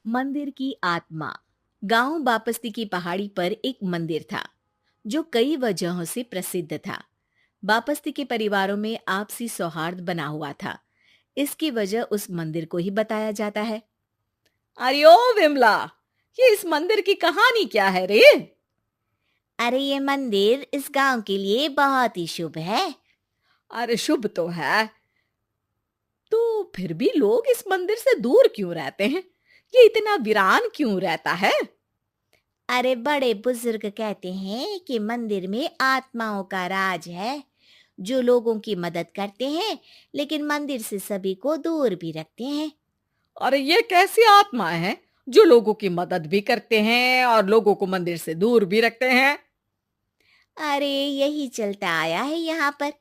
मंदिर की आत्मा। गांव बापस्ती की पहाड़ी पर एक मंदिर था जो कई वजहों से प्रसिद्ध था। बापस्ती के परिवारों में आपसी सौहार्द बना हुआ था। इसकी वजह उस मंदिर को ही बताया जाता है। अरे ओ विमला, ये इस मंदिर की कहानी क्या है रे? अरे ये मंदिर इस गांव के लिए बहुत ही शुभ है। अरे शुभ तो है, तो फिर भी लोग इस मंदिर से दूर क्यों रहते हैं? ये इतना वीरान क्यों रहता है? अरे बड़े बुजुर्ग कहते हैं कि मंदिर में आत्माओं का राज है जो लोगों की मदद करते हैं, लेकिन मंदिर से सभी को दूर भी रखते हैं। अरे ये कैसी आत्माएं हैं जो लोगों की मदद भी करते हैं और लोगों को मंदिर से दूर भी रखते हैं? अरे यही चलता आया है यहाँ पर,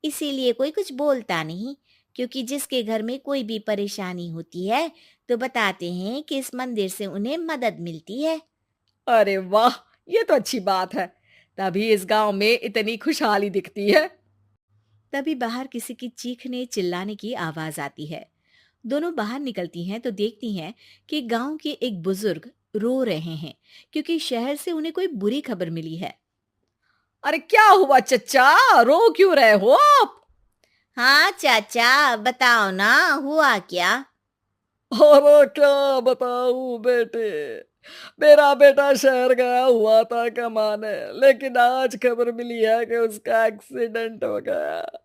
इसीलिए कोई कुछ बोलता नहीं। क्योंकि जिसके घर में कोई भी परेशानी होती है तो बताते हैं कि इस मंदिर से उन्हें मदद मिलती है। अरे वाह, ये तो अच्छी बात है। तभी इस गांव में इतनी खुशहाली दिखती है। तभी बाहर किसी की चीखने चिल्लाने की आवाज आती है। दोनों बाहर निकलती हैं तो देखती हैं कि गांव के एक बुजुर्ग रो रहे हैं क्योंकि शहर से उन्हें कोई बुरी खबर मिली है। अरे क्या हुआ चच्चा, रो क्यों रहे हो आप? हाँ चाचा, बताओ ना, हुआ क्या? अरे क्या बताऊं बेटे। मेरा बेटा शहर गया हुआ था कमाने, लेकिन आज खबर मिली है कि उसका एक्सीडेंट हो गया।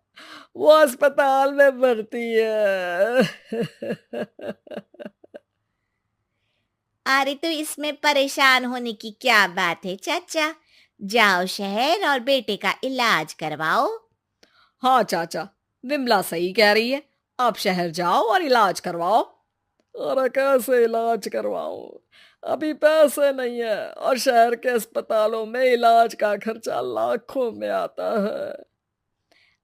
वो अस्पताल में भर्ती है। अरे तो इसमें परेशान होने की क्या बात है चाचा? जाओ शहर और बेटे का इलाज करवाओ। हाँ चाचा, विमला सही कह रही है। आप शहर जाओ और इलाज करवाओ। अरे कैसे इलाज करवाऊं, अभी पैसे नहीं है और शहर के अस्पतालों में इलाज का खर्चा लाखों में आता है।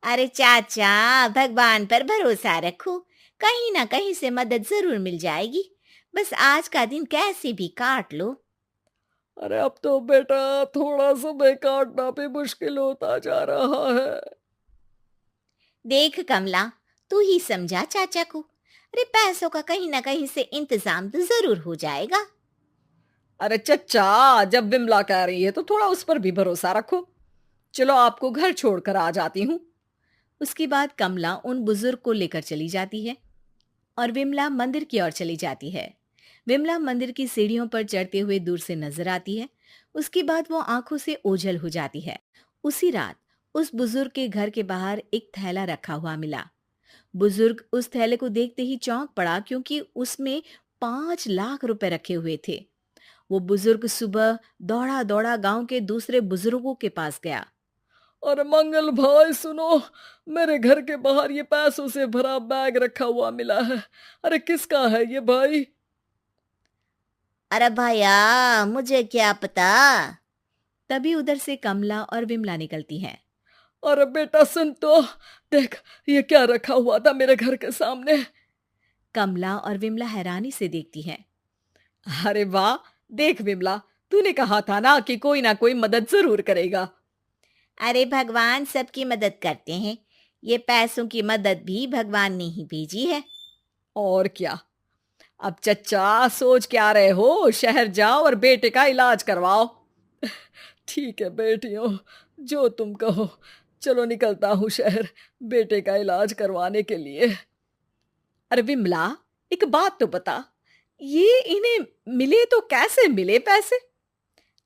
अरे चाचा, भगवान पर भरोसा रखो, कहीं ना कहीं से मदद जरूर मिल जाएगी। बस आज का दिन कैसे भी काट लो। अरे अब तो बेटा थोड़ा समय काटना भी मुश्किल होता जा रहा है। देख कमला, तू ही समझा चाचा को। अरे पैसों का कहीं ना कहीं से इंतजाम तो जरूर हो जाएगा। अरे चच्चा, जब विमला कह रही है तो थोड़ा उस पर भी भरोसा रखो। चलो आपको घर छोड़कर आ जाती हूँ। उसके बाद कमला उन बुजुर्ग को लेकर चली जाती है और विमला मंदिर की ओर चली जाती है। विमला मंदिर की सीढ़ियों पर चढ़ते हुए दूर से नजर आती है। उसके बाद वो आंखों से ओझल हो जाती है। उसी रात उस बुजुर्ग के घर के बाहर एक थैला रखा हुआ मिला। बुजुर्ग उस थैले को देखते ही चौंक पड़ा क्योंकि उसमें 5 लाख रुपए रखे हुए थे। वो बुजुर्ग सुबह दौड़ा दौड़ा गांव के दूसरे बुजुर्गों के पास गया। अरे मंगल भाई सुनो, मेरे घर के बाहर ये पैसों से भरा बैग रखा हुआ मिला है। अरे किसका है ये भाई? अरे भैया, मुझे क्या पता। तभी उधर से कमला और विमला निकलती हैं। अरे बेटा सुन तो, देख ये क्या रखा हुआ था मेरे घर के सामने। कमला और विमला हैरानी से देखती हैं। अरे वाह, देख विमला, तूने कहा था ना कोई मदद जरूर करेगा। अरे भगवान सबकी मदद करते हैं। ये पैसों की मदद भी भगवान ने ही भेजी है। और क्या। अब चच्चा सोच क्या रहे हो, शहर जाओ और बेटे का इलाज करवाओ। ठीक है बेटियों, जो तुम कहो। चलो निकलता हूँ शहर बेटे का इलाज करवाने के लिए। अरे विमला, एक बात तो बता, ये इन्हें मिले तो कैसे मिले पैसे?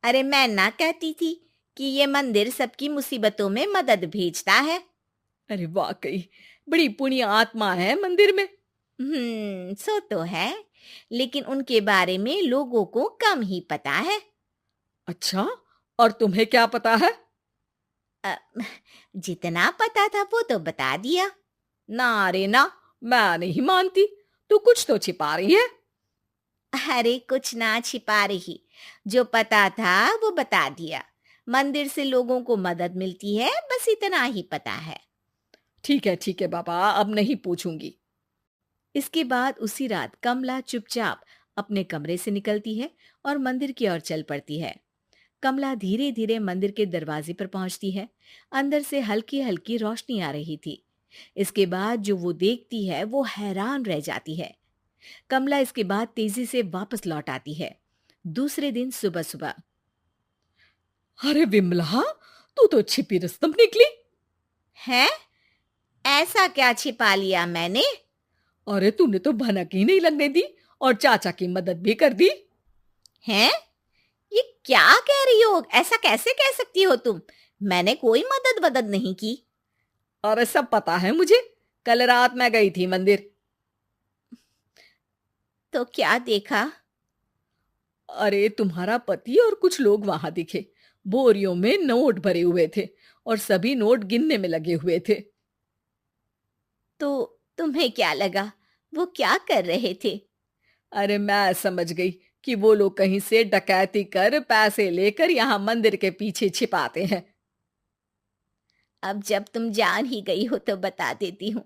अरे मैं ना कहती थी कि ये मंदिर सबकी मुसीबतों में मदद भेजता है। अरे वाकई बड़ी पुण्य आत्मा है मंदिर में। सो तो है, लेकिन उनके बारे में लोगों को कम ही पता है। अच्छा, और तुम्हें क्या पता है? अ, जितना पता था वो तो बता दिया। ना रे ना, मैं नहीं मानती। तू कुछ तो छिपा रही है। अरे कुछ ना छिपा रही, जो पता था वो बता दिया। मंदिर से लोगों को मदद मिलती है, बस इतना ही पता है। ठीक है बाबा, अब नहीं पूछूंगी। इसके बाद उसी रात कमला चुपचाप अपने कमरे से निकलती है और मंदिर की ओर चल पड़ती है। कमला धीरे धीरे मंदिर के दरवाजे पर पहुंचती है। अंदर से हल्की हल्की रोशनी आ रही थी। इसके बाद जो वो देखती है वो हैरान रह जाती है। कमला इसके बाद तेजी से वापस लौट आती है। दूसरे दिन सुबह सुबह। अरे विमला, तू तो छिपी रुस्तम निकली। है? ऐसा क्या छिपा लिया मैंने? अरे तूने तो भनक ही नहीं लगने दी और चाचा की मदद भी कर दी। हैं? ये क्या कह रही हो? ऐसा कैसे कह सकती हो तुम? मैंने कोई मदद वदद नहीं की। अरे सब पता है मुझे, कल रात मैं गई थी मंदिर। तो क्या देखा? अरे तुम्हारा पति और कुछ लोग वहां दिखे। बोरियों में नोट भरे हुए थे और सभी नोट गिनने में लगे हुए थे। तो तुम्हें क्या लगा? वो क्या कर रहे थे? अरे मैं समझ गई कि वो लोग कहीं से डकैती कर पैसे लेकर यहाँ मंदिर के पीछे छिपाते हैं। अब जब तुम जान ही गई हो तो बता देती हूँ,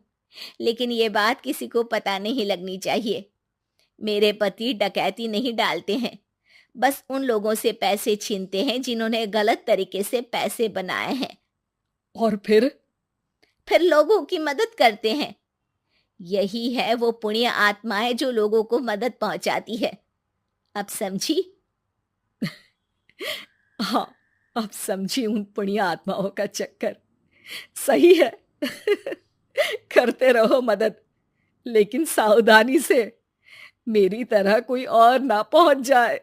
लेकिन ये बात किसी को पता नहीं लगनी चाहिए। मेरे पति डकैती नहीं डालते हैं, बस उन लोगों से पैसे छीनते हैं जिन्होंने गलत तरीके से पैसे बनाए हैं। और फिर लोगों की मदद करते हैं। यही है वो पुण्य आत्माएं जो लोगों को मदद पहुंचाती है। अब समझी? हाँ, अब समझी उन पुण्य आत्माओं का चक्कर। सही है। करते रहो मदद, लेकिन सावधानी से, मेरी तरह कोई और ना पहुंच जाए।